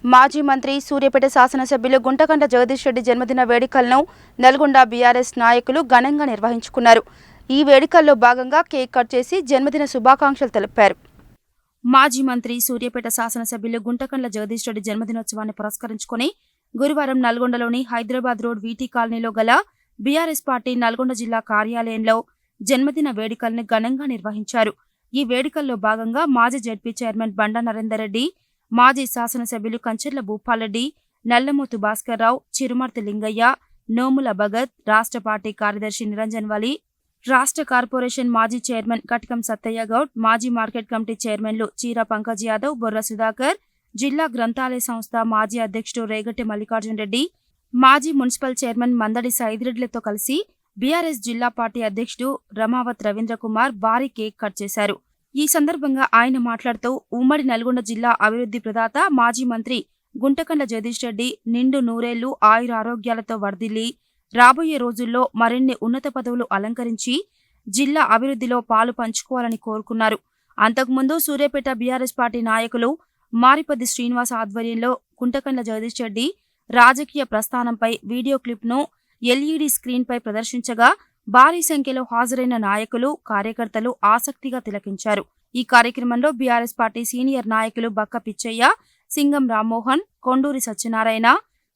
మాజీ మంత్రి సూర్యాపేట శాసనసభ్యులు గుంటకండ్ల జగదీష్ రెడ్డి జన్మదిన వేడుకలను నల్గొండ బీఆర్ఎస్ నాయకులు ఘనంగా నిర్వహించుకున్నారు. ఈ వేడుకల్లో భాగంగా కేక్ కట్ చేసి జన్మదిన శుభాకాంక్షలు తెలిపారు. మాజీ మంత్రి సూర్యాపేట శాసనసభ్యులు గుంటకండ్ల జగదీష్ రెడ్డి జన్మదినోత్సవాన్ని పురస్కరించుకుని గురువారం నల్గొండలోని హైదరాబాద్ రోడ్ వీటీ కాలనీలో గల బీఆర్ఎస్ పార్టీ నల్గొండ జిల్లా కార్యాలయంలో జన్మదిన వేడుకలను ఘనంగా నిర్వహించారు. ఈ వేడుకల్లో భాగంగా మాజీ జెడ్పీ చైర్మన్ బండా నరేందర్ రెడ్డి, మాజీ శాసనసభ్యులు కంచెర్ల భూపాలరెడ్డి, నల్లమోతు భాస్కర్రావు, చిరుమర్తి లింగయ్య, నోముల భగత్, రాష్ట్ర పార్టీ కార్యదర్శి నిరంజన్ వలి, రాష్ట్ర కార్పొరేషన్ మాజీ చైర్మన్ కటకం సత్తయ్య గౌడ్, మాజీ మార్కెట్ కమిటీ చైర్మన్లు చీర పంకజ్ యాదవ్, బొర్ర సుధాకర్, జిల్లా గ్రంథాలయ సంస్థ మాజీ అధ్యక్షుడు రేగట్టి మల్లికార్జున్ రెడ్డి, మాజీ మున్సిపల్ చైర్మన్ మందడి సైదిరెడ్డిలతో కలిసి బీఆర్ఎస్ జిల్లా పార్టీ అధ్యక్షుడు రమావత్ రవీంద్ర కుమార్ భారీ కేక్ కట్ చేశారు. ఈ సందర్భంగా ఆయన మాట్లాడుతూ ఉమ్మడి నల్గొండ జిల్లా అభివృద్ధి ప్రదాత మాజీ మంత్రి గుంటకండ్ల జగదీష్ రెడ్డి నిండు నూరేళ్లు ఆయురారోగ్యాలతో వర్ధిల్లి రాబోయే రోజుల్లో మరిన్ని ఉన్నత పదవులు అలంకరించి జిల్లా అభివృద్ధిలో పాలు పంచుకోవాలని కోరుకున్నారు. అంతకుముందు సూర్యాపేట బీఆర్ఎస్ పార్టీ నాయకులు మారిపద్ది శ్రీనివాస్ ఆధ్వర్యంలో గుంటకండ్ల జగదీష్ రెడ్డి రాజకీయ ప్రస్థానంపై వీడియో క్లిప్ను ఎల్ఈడీ స్క్రీన్పై ప్రదర్శించగా భారీ సంఖ్యలో హాజరైన నాయకులు, కార్యకర్తలు ఆసక్తిగా తిలకించారు. ఈ కార్యక్రమంలో బీఆర్ఎస్ పార్టీ సీనియర్ నాయకులు బక్క పిచ్చయ్య, సింగం రామ్మోహన్, కొండూరి సత్యనారాయణ,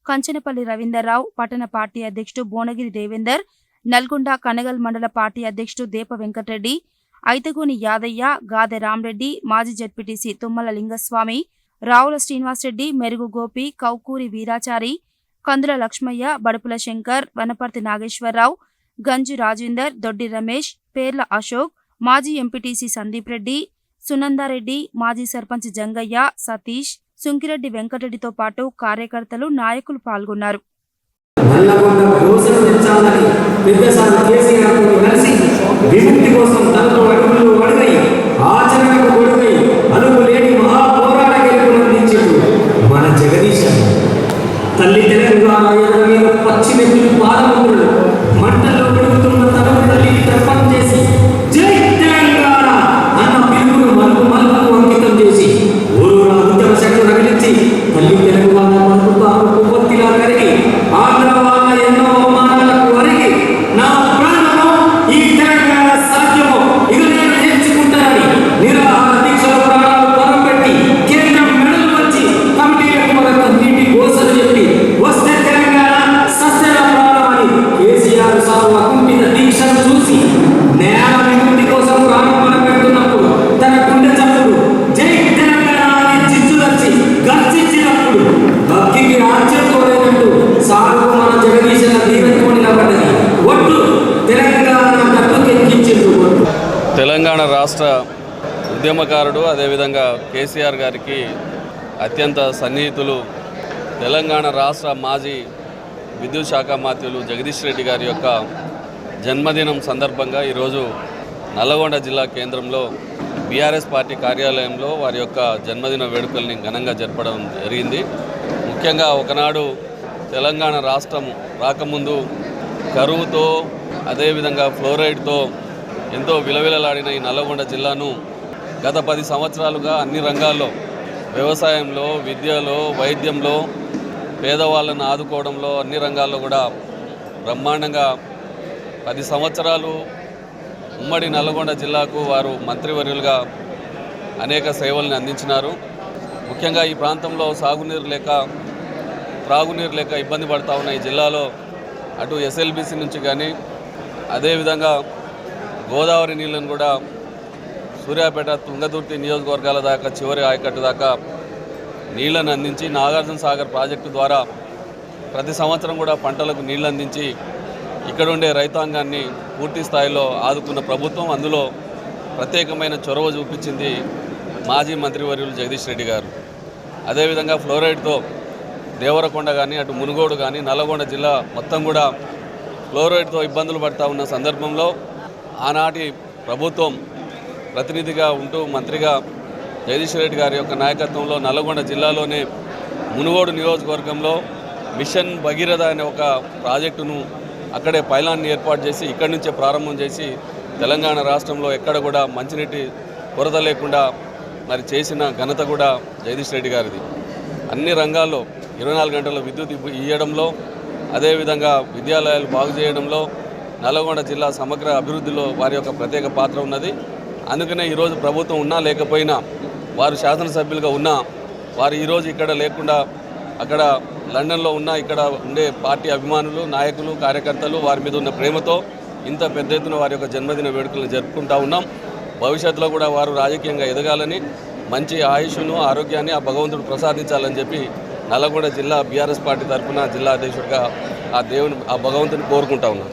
కంచనపల్లి రవీందర్రావు, పట్టణ పార్టీ అధ్యక్షుడు భువనగిరి దేవేందర్, నల్గొండ కనగల్ మండల పార్టీ అధ్యక్షుడు దేప వెంకటరెడ్డి, ఐతగోని యాదయ్య, గాదె రామ్రెడ్డి, మాజీ జెడ్పీటీసీ తుమ్మల లింగస్వామి, రావుల శ్రీనివాసరెడ్డి, మెరుగు గోపి, కౌకూరి వీరాచారి, కందుల లక్ష్మయ్య, బడుపుల శంకర్, వనపర్తి నాగేశ్వరరావు, గంజు రాజేందర్, దొడ్డి రమేష్, పేర్ల అశోక్, మాజీ ఎంపీటీసీ సందీప్ రెడ్డి, సునందారెడ్డి, మాజీ సర్పంచ్ జంగయ్య, సతీష్, సుంకిరెడ్డి వెంకటరెడ్డితో పాటు కార్యకర్తలు, నాయకులు పాల్గొన్నారు. తల్లి తెలంగాణ మీద పచ్చిమెత్తులు పాదములు మంటల్లో పెరుగుతున్న తరం తల్లికి తర్పణం చేసి జై తెలంగాణ అన్న పిలుపును మలుపు మలుపుకు అంకితం చేసి ఊరూరా ఉద్యమ శక్తులు రగిలించి తల్లి తెలంగాణ మలుపుతాను కొవ్వొత్తిలా కరిగి ఆంధ్ర వాళ్ళ ఎన్నో అవమానాలకు వరిగి నా ప్రాణము ఈ తెలంగాణ సాధ్యము ఇది నేను నేర్చుకుంటానని నిరాహార దీక్షల ప్రాణాలు పరం పెట్టి కేంద్రం మెడలు వచ్చి కమిటీలకు మనకు నీటి గోసలు చెప్పి వస్తే తెలంగాణ సస్యల ప్రాణమని కేసీఆర్ సాగు అకుంఠిత దీక్షను చూసి నేల విముక్తి కోసం ప్రారంభం పెడుతున్నప్పుడు తన గుండె చప్పుడు జై తెలంగాణ అని చిచ్చుదర్చి గర్జించినప్పుడు భక్తికి ఆశ్చర్యపోలేనట్టు సాగు మన జగదీశన దీవెనతో నిలబడ్డది. ఒట్టు తెలంగాణ గట్టుకెక్కించింది. తెలంగాణ రాష్ట్ర ఉద్యమకారుడు, అదేవిధంగా కేసీఆర్ గారికి అత్యంత సన్నిహితులు, తెలంగాణ రాష్ట్ర మాజీ విద్యుత్ శాఖ మంత్రులు జగదీష్ రెడ్డి గారి యొక్క జన్మదినం సందర్భంగా ఈరోజు నల్లగొండ జిల్లా కేంద్రంలో బీఆర్ఎస్ పార్టీ కార్యాలయంలో వారి యొక్క జన్మదిన వేడుకల్ని ఘనంగా జరపడం జరిగింది. ముఖ్యంగా ఒకనాడు తెలంగాణ రాష్ట్రం రాకముందు కరువుతో, అదేవిధంగా ఫ్లోరైడ్తో ఎంతో విలవిలలాడిన ఈ నల్లగొండ జిల్లాను గత 10 సంవత్సరాలుగా అన్ని రంగాల్లో, వ్యవసాయంలో, విద్యలో, వైద్యంలో, పేదవాళ్ళను ఆదుకోవడంలో, అన్ని రంగాల్లో కూడా బ్రహ్మాండంగా 10 సంవత్సరాలు ఉమ్మడి నల్లగొండ జిల్లాకు వారు మంత్రివర్యులుగా అనేక సేవలను అందించినారు. ముఖ్యంగా ఈ ప్రాంతంలో సాగునీరు లేక, త్రాగునీరు లేక ఇబ్బంది పడతా ఉన్న ఈ జిల్లాలో అటు ఎస్ఎల్బీసీ నుంచి కానీ, అదేవిధంగా గోదావరి నీళ్ళను కూడా సూర్యాపేట, తుంగతుర్తి నియోజకవర్గాల దాకా, చివరి ఆయకట్టు దాకా నీళ్లను అందించి నాగార్జున సాగర్ ప్రాజెక్టు ద్వారా ప్రతి సంవత్సరం కూడా పంటలకు నీళ్లు అందించి ఇక్కడ ఉండే రైతాంగాన్ని పూర్తి స్థాయిలో ఆదుకున్న ప్రభుత్వం. అందులో ప్రత్యేకమైన చొరవ చూపించింది మాజీ మంత్రివర్యులు జగదీష్ రెడ్డి గారు. అదేవిధంగా ఫ్లోరైడ్తో దేవరకొండ కానీ, అటు మునుగోడు కానీ, నల్లగొండ జిల్లా మొత్తం కూడా ఫ్లోరైడ్తో ఇబ్బందులు పడుతూ ఉన్న సందర్భంలో ఆనాటి ప్రభుత్వం ప్రతినిధిగా ఉంటూ మంత్రిగా జగదీష్ రెడ్డి గారి యొక్క నాయకత్వంలో నల్లగొండ జిల్లాలోనే మునుగోడు నియోజకవర్గంలో మిషన్ భగీరథ అనే ఒక ప్రాజెక్టును అక్కడే పైలాన్ని ఏర్పాటు చేసి ఇక్కడి నుంచే ప్రారంభం చేసి తెలంగాణ రాష్ట్రంలో ఎక్కడ కూడా మంచినీటి కొరత లేకుండా మరి చేసిన ఘనత కూడా జగదీష్ రెడ్డి గారిది. అన్ని రంగాల్లో 24 గంటల విద్యుత్ ఇవ్వడంలో, అదేవిధంగా విద్యాలయాలు బాగు చేయడంలో, నల్గొండ జిల్లా సమగ్ర అభివృద్ధిలో వారి యొక్క ప్రత్యేక పాత్ర ఉన్నది. అందుకనే ఈరోజు ప్రభుత్వం ఉన్నా లేకపోయినా, వారు శాసనసభ్యులుగా ఉన్నా, వారు ఈరోజు ఇక్కడ లేకుండా అక్కడ లండన్లో ఉన్న ఇక్కడ ఉండే పార్టీ అభిమానులు, నాయకులు, కార్యకర్తలు వారి మీద ఉన్న ప్రేమతో ఇంత పెద్ద ఎత్తున వారి యొక్క జన్మదిన వేడుకలను జరుపుకుంటూ ఉన్నాం. భవిష్యత్తులో కూడా వారు రాజకీయంగా ఎదగాలని, మంచి ఆయుష్ను, ఆరోగ్యాన్ని ఆ భగవంతుడు ప్రసాదించాలని చెప్పి నల్గొండ జిల్లా బీఆర్ఎస్ పార్టీ తరఫున జిల్లా అధ్యక్షుడిగా ఆ భగవంతుని కోరుకుంటా ఉన్నాను.